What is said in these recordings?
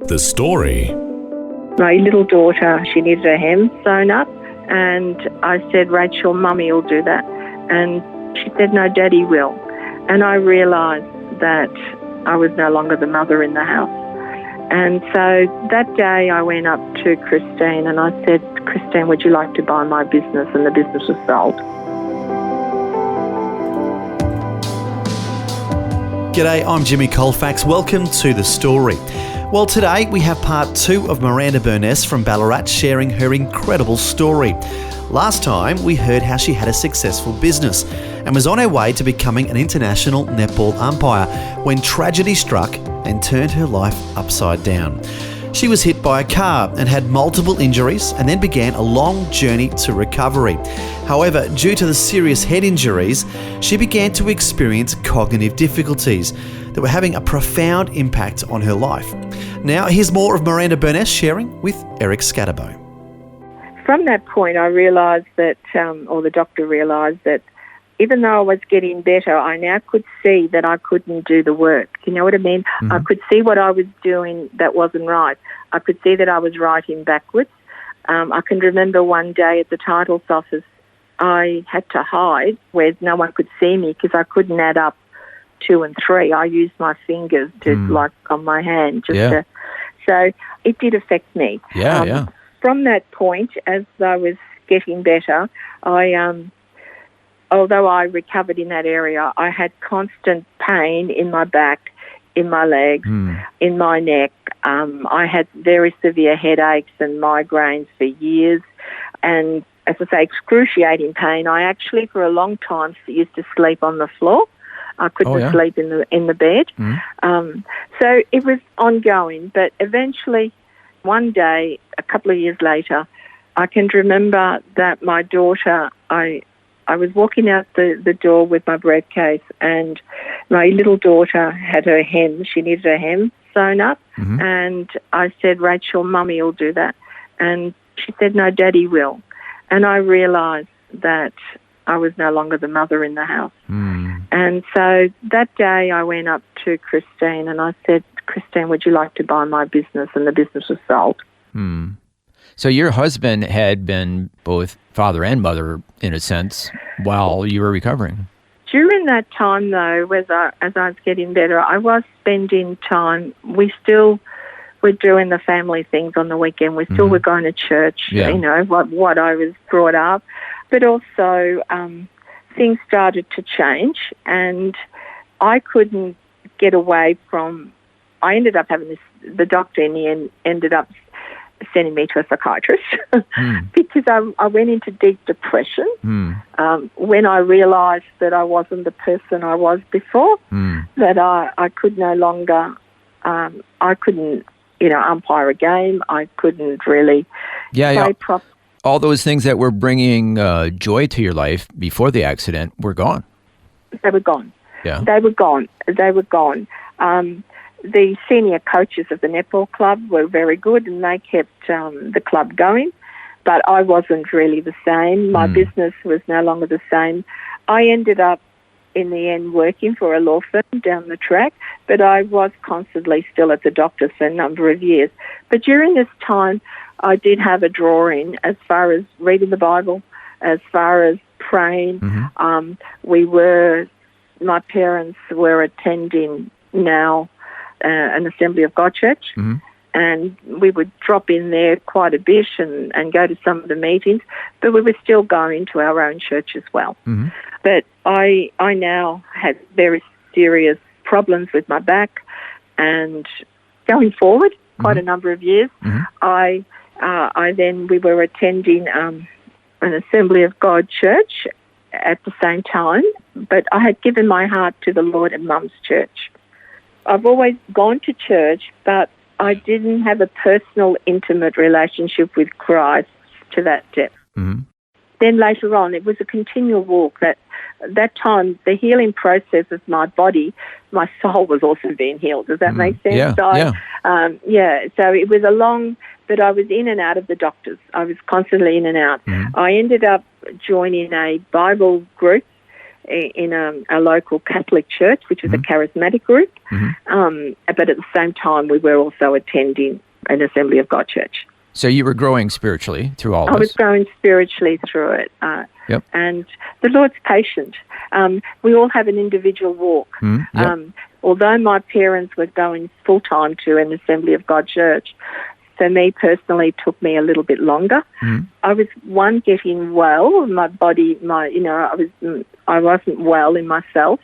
The story. My little daughter, she needed her hem sewn up, and I said, Rachel, Mummy will do that. And she said, no, Daddy will. And I realised that I was no longer the mother in the house. And so that day I went up to Christine and I said, Christine, would you like to buy my business? And the business was sold. G'day, I'm Jimmy Colefax. Welcome to The Story. Well, today we have part 2 of Miranda Burness from Ballarat sharing her incredible story. Last time we heard how she had a successful business and was on her way to becoming an international netball umpire when tragedy struck and turned her life upside down. She was hit by a car and had multiple injuries and then began a long journey to recovery. However, due to the serious head injuries, she began to experience cognitive difficulties that were having a profound impact on her life. Now, here's more of Miranda Burness sharing with Eric Scatterbo. From that point, I realised that, or the doctor realised that even though I was getting better, I now could see that I couldn't do the work. You know what I mean? Mm-hmm. I could see what I was doing that wasn't right. I could see that I was writing backwards. I can remember one day at the title's office, I had to hide where no one could see me because I couldn't add up 2 and 3. I used my fingers to, like on my hand, so it did affect me. From that point, as I was getting better, although I recovered in that area, I had constant pain in my back, in my legs, in my neck. I had very severe headaches and migraines for years. And as I say, excruciating pain. I actually, for a long time, used to sleep on the floor. I couldn't sleep in the bed. So it was ongoing. But eventually, one day, a couple of years later, I can remember that my daughter, I was walking out the door with my briefcase and my little daughter had her hem. She needed her hem sewn up. And I said, Rachel, Mummy will do that. And she said, no, Daddy will. And I realised that I was no longer the mother in the house. And so that day I went up to Christine and I said, Christine, would you like to buy my business? And the business was sold. So your husband had been both father and mother, in a sense, while you were recovering. During that time, though, as I was getting better, I was spending time. We still were doing the family things on the weekend. We still were going to church, you know, what I was brought up. But also things started to change and I couldn't get away from... I ended up having the doctor in the end ended up sending me to a psychiatrist because I went into deep depression when I realised that I wasn't the person I was before, that I could no longer, I couldn't, umpire a game. I couldn't really play properly. All those things that were bringing joy to your life before the accident were gone. They were gone. Yeah. They were gone. The senior coaches of the netball club were very good and they kept the club going, but I wasn't really the same. My business was no longer the same. I ended up, in the end, working for a law firm down the track, but I was constantly still at the doctor's for a number of years. But during this time, I did have a drawing as far as reading the Bible, as far as praying. My parents were attending now an Assembly of God church, and we would drop in there quite a bit and go to some of the meetings, but we were still going to our own church as well. But I now had very serious problems with my back, and going forward quite a number of years, we were attending an Assembly of God church at the same time, but I had given my heart to the Lord at Mum's church. I've always gone to church, but I didn't have a personal, intimate relationship with Christ to that depth. Then later on, it was a continual walk. That time, the healing process of my body, my soul was also being healed. Does that make sense? Yeah. So it was a long, but I was in and out of the doctors. I was constantly in and out. I ended up joining a Bible group in a local Catholic church, which was a charismatic group. But at the same time, we were also attending an Assembly of God church. So you were growing spiritually through all this? I was growing spiritually through it. And the Lord's patient. We all have an individual walk. Although my parents were going full-time to an Assembly of God church, for me personally, it took me a little bit longer. I was, getting well. My body, I wasn't well in myself.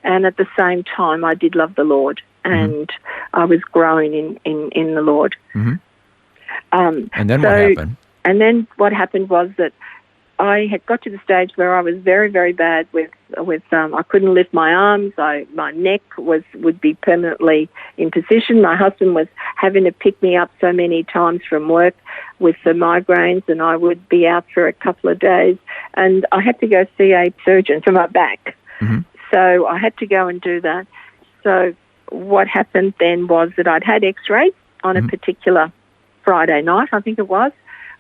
And at the same time, I did love the Lord. And I was growing in the Lord. And then what happened? And then what happened was that I had got to the stage where I was very, very bad with I couldn't lift my arms. My neck would be permanently in position. My husband was having to pick me up so many times from work with the migraines, and I would be out for a couple of days. And I had to go see a surgeon for my back. So I had to go and do that. So what happened then was that I'd had x-rays on a particular Friday night, I think it was.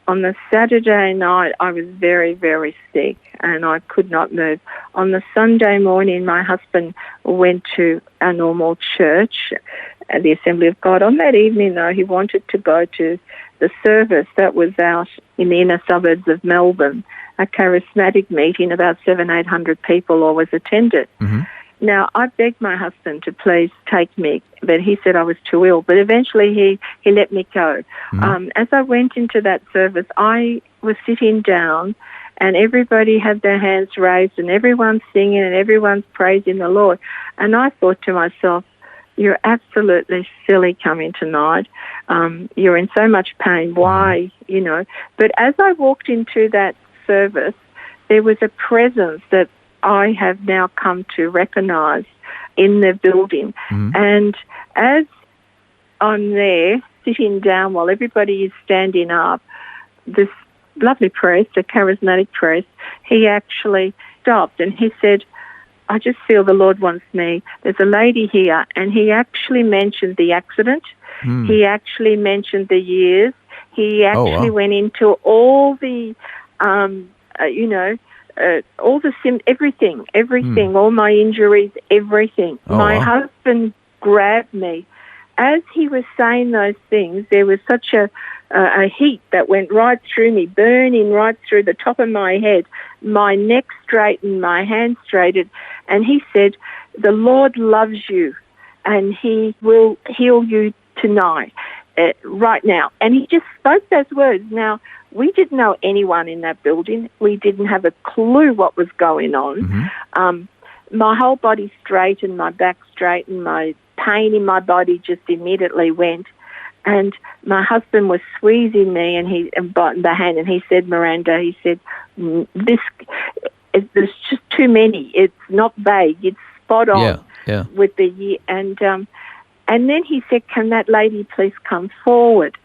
On the Saturday night, I was very, very sick and I could not move. On the Sunday morning, my husband went to a normal church at the Assembly of God. On that evening, though, he wanted to go to the service that was out in the inner suburbs of Melbourne, a charismatic meeting, about 700-800 people always attended. Now, I begged my husband to please take me, but he said I was too ill. But eventually he let me go. As I went into that service, I was sitting down and everybody had their hands raised and everyone's singing and everyone's praising the Lord. And I thought to myself, you're absolutely silly coming tonight. You're in so much pain. Why? But as I walked into that service, there was a presence that I have now come to recognise in the building. And as I'm there sitting down while everybody is standing up, this lovely priest, a charismatic priest, he actually stopped and he said, I just feel the Lord wants me. There's a lady here. And he actually mentioned the accident. He actually mentioned the years. He actually went into all the, everything, all my injuries, everything. My husband grabbed me. As he was saying those things, there was such a heat that went right through me, burning right through the top of my head. My neck straightened, my hands straightened, and he said, the Lord loves you and he will heal you tonight, right now. And he just spoke those words. Now, we didn't know anyone in that building. We didn't have a clue what was going on. My whole body straightened, my back straightened, my pain in my body just immediately went. And my husband was squeezing me by the hand, and he said, Miranda, he said, there's just too many. It's not vague. It's spot on with the year. And then he said, can that lady please come forward?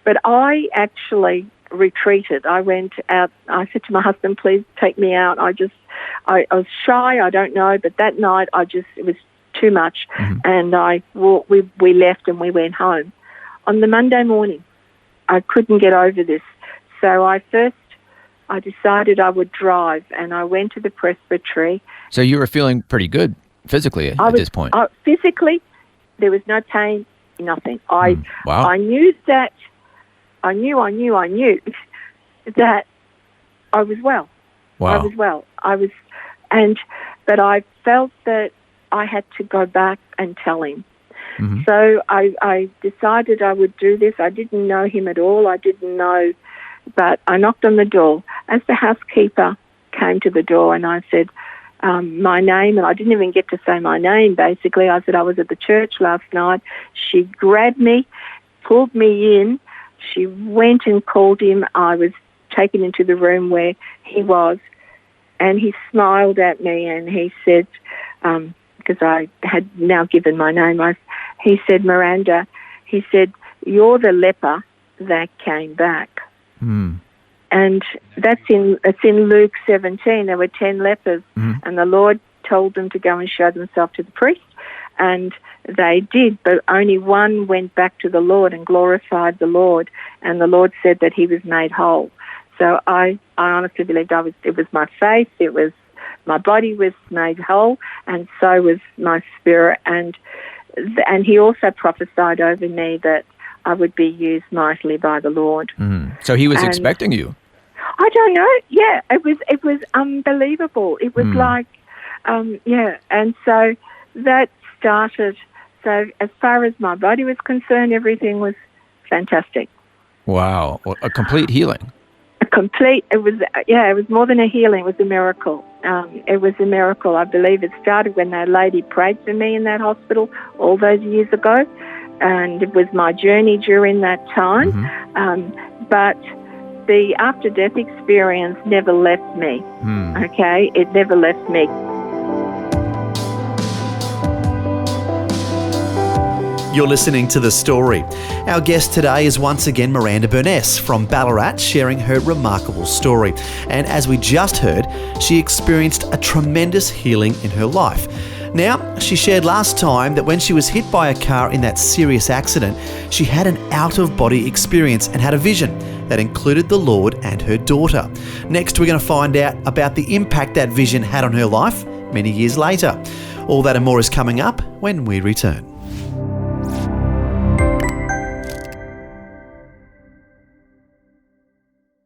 But I actually retreated. I went out. I said to my husband, please take me out. I was shy, I don't know, but that night it was too much. And we left and we went home. On the Monday morning, I couldn't get over this. So I decided I would drive and I went to the presbytery. So you were feeling pretty good physically at this point? Physically, there was no pain, nothing. I knew that. I knew that I was well. Wow. I was well. But I felt that I had to go back and tell him. So I decided I would do this. I didn't know him at all. I didn't know, but I knocked on the door. As the housekeeper came to the door and I said my name, and I didn't even get to say my name, basically. I said I was at the church last night. She grabbed me, pulled me in. She went and called him. I was taken into the room where he was, and he smiled at me and he said, because I had now given my name, he said, Miranda, he said, you're the leper that came back. And it's in Luke 17. There were 10 lepers, and the Lord told them to go and show themselves to the priest, and they did, but only one went back to the Lord and glorified the Lord, and the Lord said that he was made whole. So I honestly believed it was my faith, it was my body was made whole, and so was my spirit. And he also prophesied over me that I would be used mightily by the Lord. So he was expecting you. I don't know. Yeah, it was unbelievable. It was like, and so that started. So as far as my body was concerned, everything was fantastic. Wow, a complete healing. It was more than a healing. It was a miracle. It was a miracle. I believe it started when that lady prayed for me in that hospital all those years ago, and it was my journey during that time. But the after-death experience never left me, okay? It never left me. You're listening to The Story. Our guest today is once again Miranda Burness from Ballarat, sharing her remarkable story. And as we just heard, she experienced a tremendous healing in her life. Now, she shared last time that when she was hit by a car in that serious accident, she had an out-of-body experience and had a vision that included the Lord and her daughter. Next, we're going to find out about the impact that vision had on her life many years later. All that and more is coming up when we return.